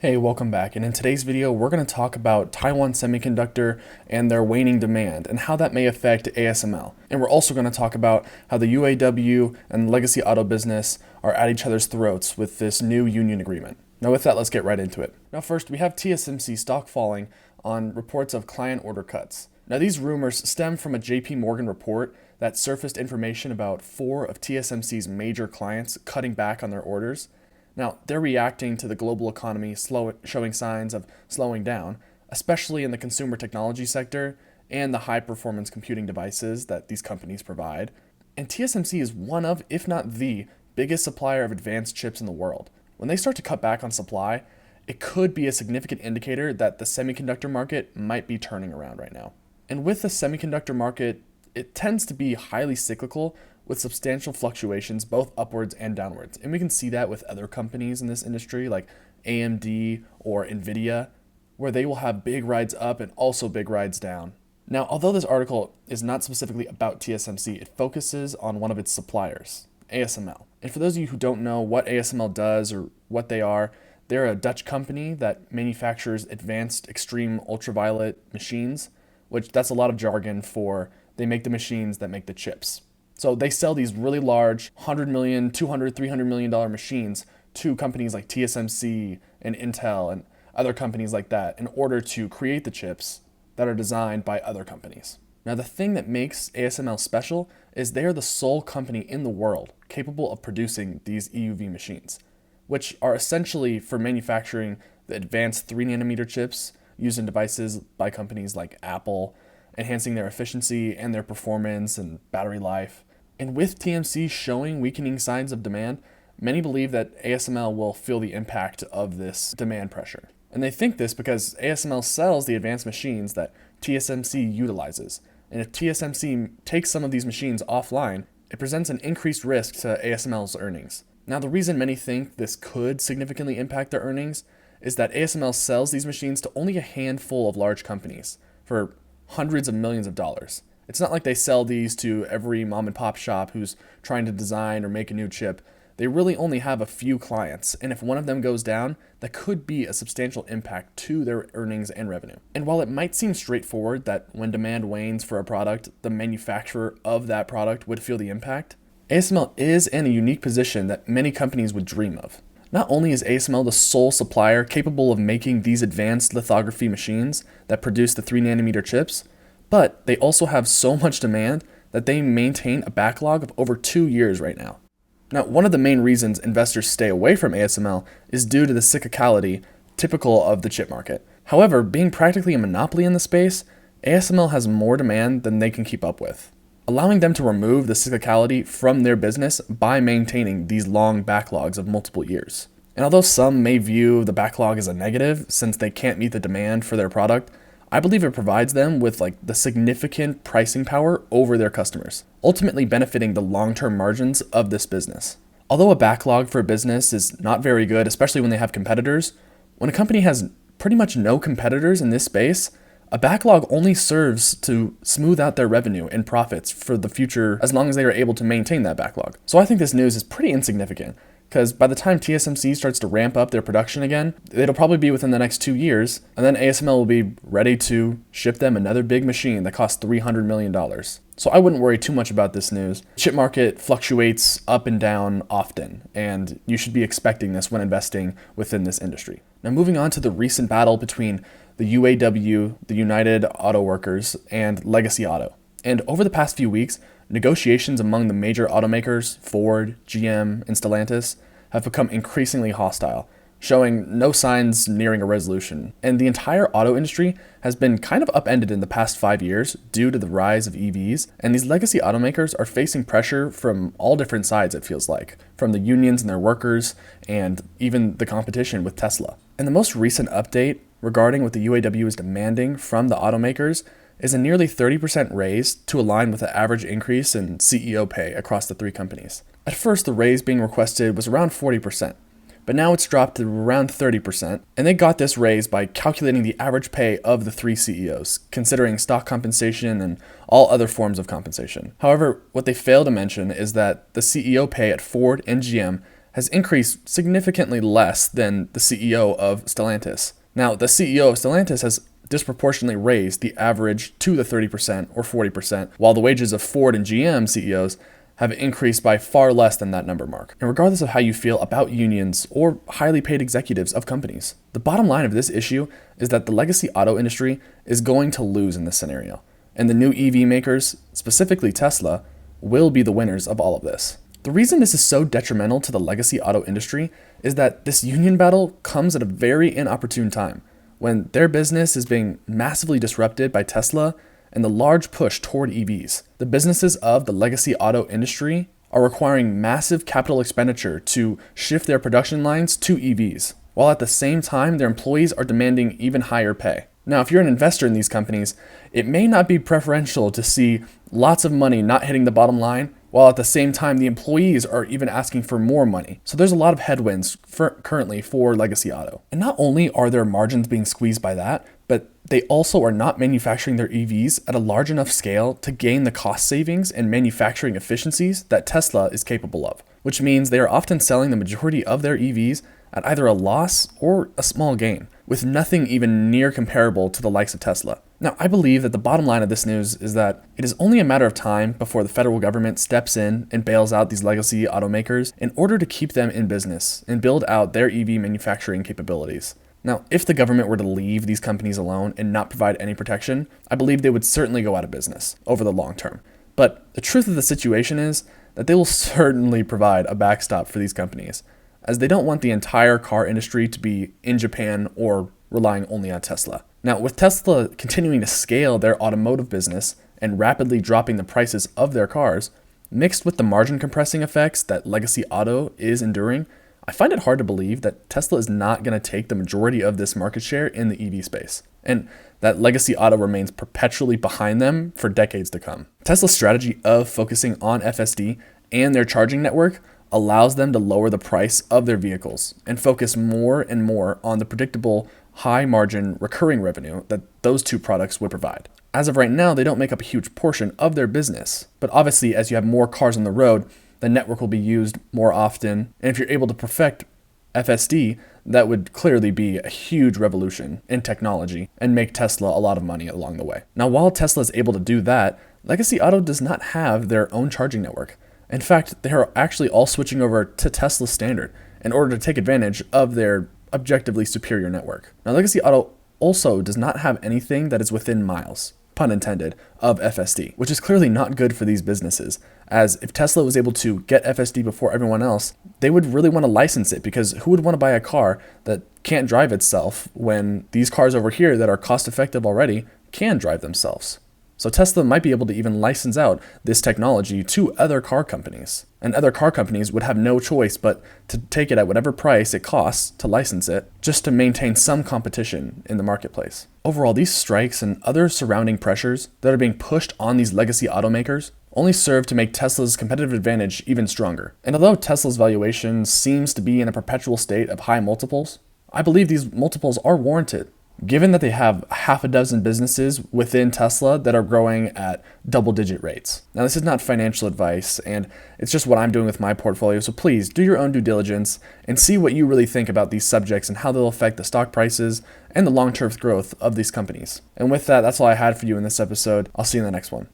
Hey, welcome back. And in today's video, we're going to talk about Taiwan Semiconductor and their waning demand and how that may affect ASML. And we're also going to talk about how the UAW and the legacy auto business are at each other's throats with this new union agreement. Now with that, let's get right into it. Now first, we have TSMC stock falling on reports of client order cuts. Now these rumors stem from a JP Morgan report that surfaced information about 4 of TSMC's major clients cutting back on their orders. Now, they're reacting to the global economy showing signs of slowing down, especially in the consumer technology sector and the high-performance computing devices that these companies provide. And TSMC is one of, if not the, biggest supplier of advanced chips in the world. When they start to cut back on supply, it could be a significant indicator that the semiconductor market might be turning around right now. And with the semiconductor market, it tends to be highly cyclical with substantial fluctuations both upwards and downwards. And we can see that with other companies in this industry like AMD or Nvidia, where they will have big rides up and also big rides down. Now, although this article is not specifically about TSMC, it focuses on one of its suppliers, ASML. And for those of you who don't know what ASML does or what they are, they're a Dutch company that manufactures advanced extreme ultraviolet machines, which that's a lot of jargon for they make the machines that make the chips. So they sell these really large $100 million, $200, $300 million machines to companies like TSMC and Intel and other companies like that in order to create the chips that are designed by other companies. Now the thing that makes ASML special is they are the sole company in the world capable of producing these EUV machines, which are essentially for manufacturing the advanced 3nm chips used in devices by companies like Apple, enhancing their efficiency and their performance and battery life. And with TMC showing weakening signs of demand, many believe that ASML will feel the impact of this demand pressure. And they think this because ASML sells the advanced machines that TSMC utilizes. And if TSMC takes some of these machines offline, it presents an increased risk to ASML's earnings. Now, the reason many think this could significantly impact their earnings is that ASML sells these machines to only a handful of large companies for hundreds of millions of dollars. It's not like they sell these to every mom and pop shop who's trying to design or make a new chip. They really only have a few clients, and if one of them goes down, that could be a substantial impact to their earnings and revenue. And while it might seem straightforward that when demand wanes for a product, the manufacturer of that product would feel the impact, ASML is in a unique position that many companies would dream of. Not only is ASML the sole supplier capable of making these advanced lithography machines that produce the 3nm chips, but they also have so much demand that they maintain a backlog of over 2 years right now. Now, one of the main reasons investors stay away from ASML is due to the cyclicality typical of the chip market. However, being practically a monopoly in the space, ASML has more demand than they can keep up with, allowing them to remove the cyclicality from their business by maintaining these long backlogs of multiple years. And although some may view the backlog as a negative since they can't meet the demand for their product, I believe it provides them with the significant pricing power over their customers, ultimately benefiting the long-term margins of this business. Although a backlog for a business is not very good, especially when they have competitors, when a company has pretty much no competitors in this space, a backlog only serves to smooth out their revenue and profits for the future as long as they are able to maintain that backlog. So I think this news is pretty insignificant, because by the time TSMC starts to ramp up their production again, it'll probably be within the next 2 years, and then ASML will be ready to ship them another big machine that costs $300 million. So I wouldn't worry too much about this news. The chip market fluctuates up and down often, and you should be expecting this when investing within this industry. Now moving on to the recent battle between the UAW, the United Auto Workers, and Legacy Auto. And over the past few weeks, negotiations among the major automakers, Ford, GM, and Stellantis, have become increasingly hostile, showing no signs nearing a resolution. And the entire auto industry has been kind of upended in the past 5 years due to the rise of EVs, and these legacy automakers are facing pressure from all different sides, it feels like, from the unions and their workers, and even the competition with Tesla. And the most recent update regarding what the UAW is demanding from the automakers is a nearly 30% raise to align with the average increase in CEO pay across the 3 companies. At first, the raise being requested was around 40%, but now it's dropped to around 30%, and they got this raise by calculating the average pay of the 3 CEOs, considering stock compensation and all other forms of compensation. However, what they fail to mention is that the CEO pay at Ford and GM has increased significantly less than the CEO of Stellantis. Now, the CEO of Stellantis has disproportionately raised the average to the 30% or 40%, while the wages of Ford and GM CEOs have increased by far less than that number mark. And regardless of how you feel about unions or highly paid executives of companies, the bottom line of this issue is that the legacy auto industry is going to lose in this scenario. And the new EV makers, specifically Tesla, will be the winners of all of this. The reason this is so detrimental to the legacy auto industry is that this union battle comes at a very inopportune time, when their business is being massively disrupted by Tesla and the large push toward EVs. The businesses of the legacy auto industry are requiring massive capital expenditure to shift their production lines to EVs, while at the same time their employees are demanding even higher pay. Now, if you're an investor in these companies, it may not be preferential to see lots of money not hitting the bottom line, while at the same time the employees are even asking for more money. So there's a lot of headwinds currently for legacy auto. And not only are their margins being squeezed by that, but they also are not manufacturing their EVs at a large enough scale to gain the cost savings and manufacturing efficiencies that Tesla is capable of, which means they are often selling the majority of their EVs at either a loss or a small gain, with nothing even near comparable to the likes of Tesla. Now, I believe that the bottom line of this news is that it is only a matter of time before the federal government steps in and bails out these legacy automakers in order to keep them in business and build out their EV manufacturing capabilities. Now, if the government were to leave these companies alone and not provide any protection, I believe they would certainly go out of business over the long term. But the truth of the situation is that they will certainly provide a backstop for these companies, as they don't want the entire car industry to be in Japan or relying only on Tesla. Now, with Tesla continuing to scale their automotive business and rapidly dropping the prices of their cars, mixed with the margin compressing effects that legacy auto is enduring, I find it hard to believe that Tesla is not going to take the majority of this market share in the EV space, and that legacy auto remains perpetually behind them for decades to come. Tesla's strategy of focusing on FSD and their charging network allows them to lower the price of their vehicles and focus more and more on the predictable, high-margin, recurring revenue that those two products would provide. As of right now, they don't make up a huge portion of their business, but obviously as you have more cars on the road, the network will be used more often, and if you're able to perfect FSD, that would clearly be a huge revolution in technology and make Tesla a lot of money along the way. Now, while Tesla is able to do that, legacy auto does not have their own charging network. In fact, they are actually all switching over to Tesla standard in order to take advantage of their objectively superior network. Now, legacy auto also does not have anything that is within miles, pun intended, of FSD, which is clearly not good for these businesses, as if Tesla was able to get FSD before everyone else, they would really want to license it, because who would want to buy a car that can't drive itself when these cars over here that are cost effective already can drive themselves? So Tesla might be able to even license out this technology to other car companies. And other car companies would have no choice but to take it at whatever price it costs to license it, just to maintain some competition in the marketplace. Overall, these strikes and other surrounding pressures that are being pushed on these legacy automakers only serve to make Tesla's competitive advantage even stronger. And although Tesla's valuation seems to be in a perpetual state of high multiples, I believe these multiples are warranted, given that they have half a dozen businesses within Tesla that are growing at double-digit rates. Now, this is not financial advice, and it's just what I'm doing with my portfolio, so please do your own due diligence and see what you really think about these subjects and how they'll affect the stock prices and the long-term growth of these companies. And with that, that's all I had for you in this episode. I'll see you in the next one.